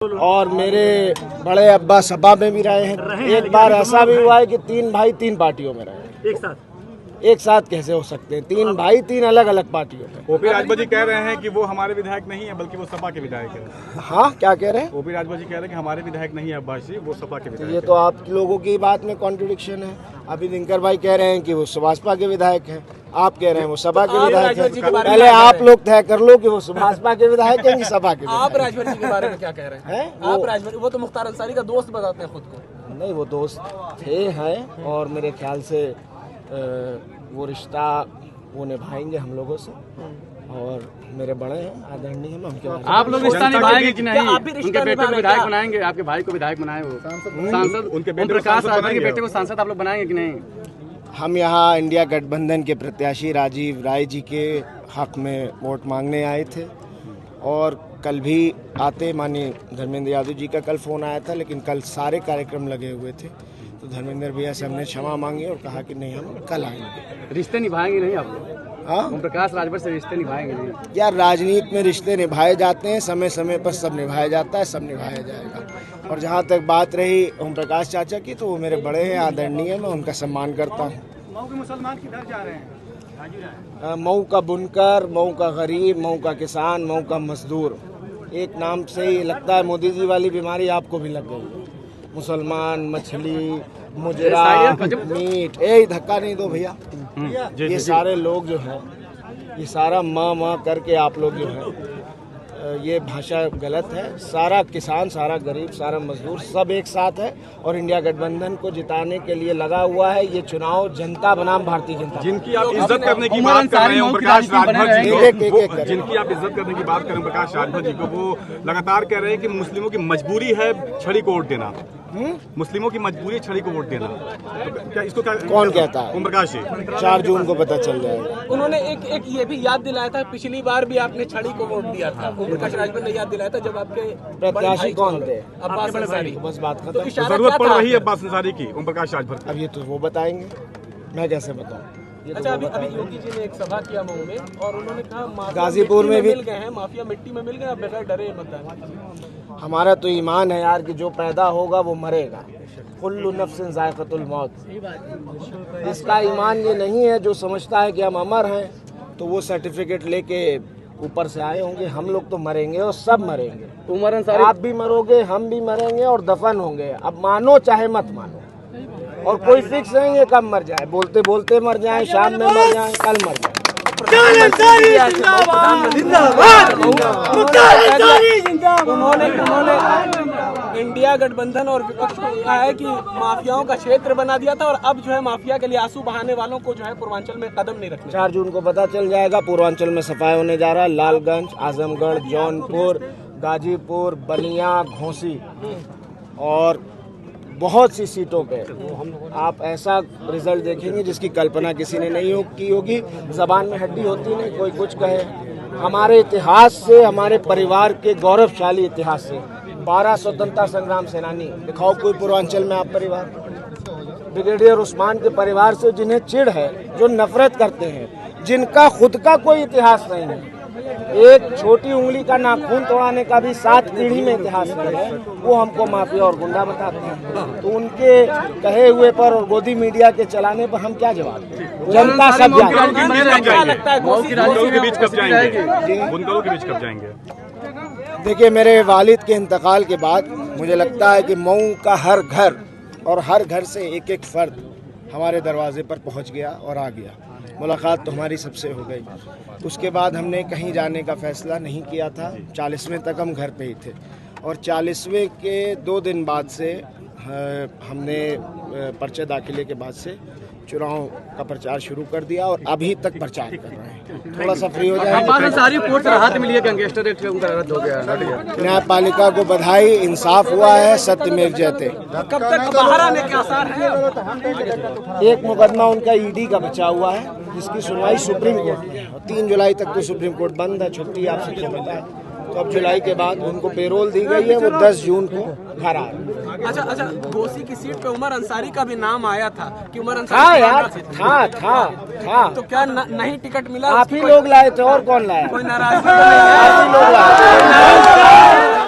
और मेरे बड़े अब्बा सपा में भी रहे हैं। एक बार ऐसा भी हुआ है कि 3 भाई 3 पार्टियों में रहे एक साथ कैसे हो सकते हैं? 3 भाई 3 अलग अलग पार्टियों में। ओपी राजभर जी कह रहे हैं कि वो हमारे विधायक नहीं है बल्कि वो सपा के विधायक है। हाँ, क्या कह रहे हैं? ओपी राजभर जी कह रहे हैं कि हमारे विधायक नहीं है अब्बास जी, वो सपा के विधायक ये तो आप लोगों की बात में कॉन्ट्रडिक्शन है। अभी दिनकर भाई कह रहे हैं कि वो सुभाषपा के विधायक हैं, आप कह रहे हैं वो सपा के विधायक हैं। पहले आप लोग तय कर लो कि वो सुभाषपा के विधायक हैं कि सपा के। आप राजभर जी के बारे में क्या कह रहे हैं? आप राजभर, वो तो मुख्तार अंसारी का दोस्त बताते हैं खुद को। नहीं, वो दोस्त थे हैं और मेरे ख्याल से वो रिश्ता वो निभाएंगे हम लोगों से, और मेरे बड़े हैं, आदरणीय हैं, उनके बारे में। आप लोग रिश्ता निभाएंगे कि नहीं? आप भी उनके बेटे को विधायक बनाएंगे? आपके भाई को विधायक बनाए वो सांसद, उनके प्रकाश राजभर के बेटे को सांसद आप लोग बनाएंगे कि नहीं? हम यहाँ इंडिया गठबंधन के प्रत्याशी राजीव राय जी के हक में वोट मांगने आए थे, और कल भी आते माननीय धर्मेंद्र यादव जी का कल फ़ोन आया था, लेकिन कल सारे कार्यक्रम लगे हुए थे, तो धर्मेंद्र भैया से हमने क्षमा मांगी और कहा कि नहीं, हम कल आएंगे। रिश्ते निभाएंगे नहीं आप लोग? हाँ, ओम प्रकाश राजभर से रिश्ते निभाएंगे नहीं? यार, राजनीति में रिश्ते निभाए जाते हैं, समय समय पर सब निभाया जाता है, सब निभाया जाएगा। और जहाँ तक बात रही ओम प्रकाश चाचा की, तो वो मेरे बड़े हैं, आदरणीय, मैं उनका सम्मान करता हूँ। मऊ के मुसलमान किधर जा रहे हैं? मऊ का बुनकर, मऊ का गरीब, मऊ का किसान, मऊ का मजदूर, एक नाम से ही लगता है मोदी जी वाली बीमारी आपको भी लग गई। मुसलमान, मछली, मुजरा, मीट, धक्का नहीं दो भैया। ये सारे लोग जो हैं, ये सारा माँ करके आप लोग जो हैं, ये भाषा गलत है। सारा किसान, सारा गरीब, सारा मजदूर सब एक साथ है, और इंडिया गठबंधन को जिताने के लिए लगा हुआ है। ये चुनाव जनता बनाम भारतीय जनता, जिनकी आप इज्जत करने की बात कर रहे हैं ओम प्रकाश राजभर जी को, जिनकी आप इज्जत करने की बात करें प्रकाश राजभर जी को, वो लगातार कह रहे हैं कि मुस्लिमों की मजबूरी है छड़ी को वोट देना। मुस्लिमों की मजबूरी छड़ी को वोट देना, तो क्या इसको कौन कहता है? ओम प्रकाश जी 4 जून को पता चल जाएगा। उन्होंने एक ये भी याद दिलाया था, पिछली बार भी आपने छड़ी को वोट दिया था। ओम प्रकाश राजभर ने याद दिलाया था जब आपके प्रत्याशी कौन थे? अब्बास अंसारी। बस बात खत्म। तो इशारा जरूरत क्या पड़ था? रही है अब्बास अंसारी की ओम प्रकाश राजभर। अब ये तो वो बताएंगे, मैं कैसे बताऊं? अच्छा, अभी योगी जी ने एक सभा किया मऊ में, और उन्होंने कहा गाजीपुर में भी मिल गए हैं, माफिया मिट्टी में मिल गए, अब बगैर डरे मतदान। हमारा तो ईमान है यार कि जो पैदा होगा वो मरेगा। कुल्लु नफ्सिन ज़ायक़तुल मौत। इसका ईमान ये नहीं है जो समझता है कि हम अमर हैं तो वो सर्टिफिकेट लेके ऊपर से आए होंगे। हम लोग तो मरेंगे और सब मरेंगे। उमर अंसारी, आप भी मरोगे, हम भी मरेंगे और दफन होंगे। अब मानो चाहे मत मानो, और कोई फिक्स नहीं है कब मर जाए। बोलते बोलते मर जाए, शाम में मर जाए, कल मर जाए। उन्होंने इंडिया गठबंधन और विपक्ष को कहा है कि माफियाओं का क्षेत्र बना दिया था, और अब जो है माफिया के लिए आंसू बहाने वालों को जो है पूर्वांचल में कदम नहीं रखना। 4 जून को पता चल जाएगा। पूर्वांचल में सफाई होने जा रहा है। लालगंज, आजमगढ़, जौनपुर, गाजीपुर, बलिया, घोसी और बहुत सी सीटों पे आप ऐसा रिजल्ट देखेंगे जिसकी कल्पना किसी ने नहीं की होगी। जबान में हड्डी होती नहीं, कोई कुछ कहे। हमारे इतिहास से, हमारे परिवार के गौरवशाली इतिहास से 12 स्वतंत्रता संग्राम सेनानी दिखाओ कोई पूर्वांचल में आप परिवार। ब्रिगेडियर उस्मान के परिवार से जिन्हें चिढ़ है, जो नफरत करते हैं, जिनका खुद का कोई इतिहास नहीं है, एक छोटी उंगली का नाखून तोड़ाने का भी 7 पीढ़ी में इतिहास नहीं है, वो हमको माफिया और गुंडा बताते हैं। तो उनके कहे हुए पर और गोदी मीडिया के चलाने पर हम क्या जवाब दें? जनता सब बुनकरों के बीच कब जाएंगे? बुनकरों के बीच कब जाएंगे? देखिए, मेरे वालिद के इंतकाल के बाद मुझे लगता है कि मऊ का हर घर और हर घर से एक एक फर्द हमारे दरवाजे पर पहुंच गया और आ गया। मुलाकात तो हमारी सबसे हो गई। उसके बाद हमने कहीं जाने का फैसला नहीं किया था। 40वें तक हम घर पे ही थे, और 40वें के 2 दिन बाद से हमने पर्चे दाखिले के बाद से चुनाव का प्रचार शुरू कर दिया, और अभी तक प्रचार कर रहे हैं। थोड़ा सा फ्री हो जाए। सारी कोर्ट से राहत मिली है, गैंगस्टर एक्ट उनका रद्द हो गया। न्यायपालिका को बधाई, इंसाफ हुआ है, सत्यमेव जयते। कब तक बाहर आने के आसार हैं? एक मुकदमा उनका ईडी का बचा हुआ है, जिसकी सुनवाई सुप्रीम कोर्ट में है, और 3 जुलाई तक तो सुप्रीम कोर्ट बंद है, छुट्टी आपसे क्या पता है। तो अब जुलाई के बाद उनको पेरोल दी गई है, वो 10 जून को घर आ रहे हैं। अच्छा, घोसी की सीट पे उमर अंसारी का भी नाम आया था कि उमर था अंसारी यार, था। तो क्या नहीं टिकट मिला? आप ही लोग लाए थे, और कौन लाया? कोई नाराजगी तो नहीं है? आप ही लोग लाए।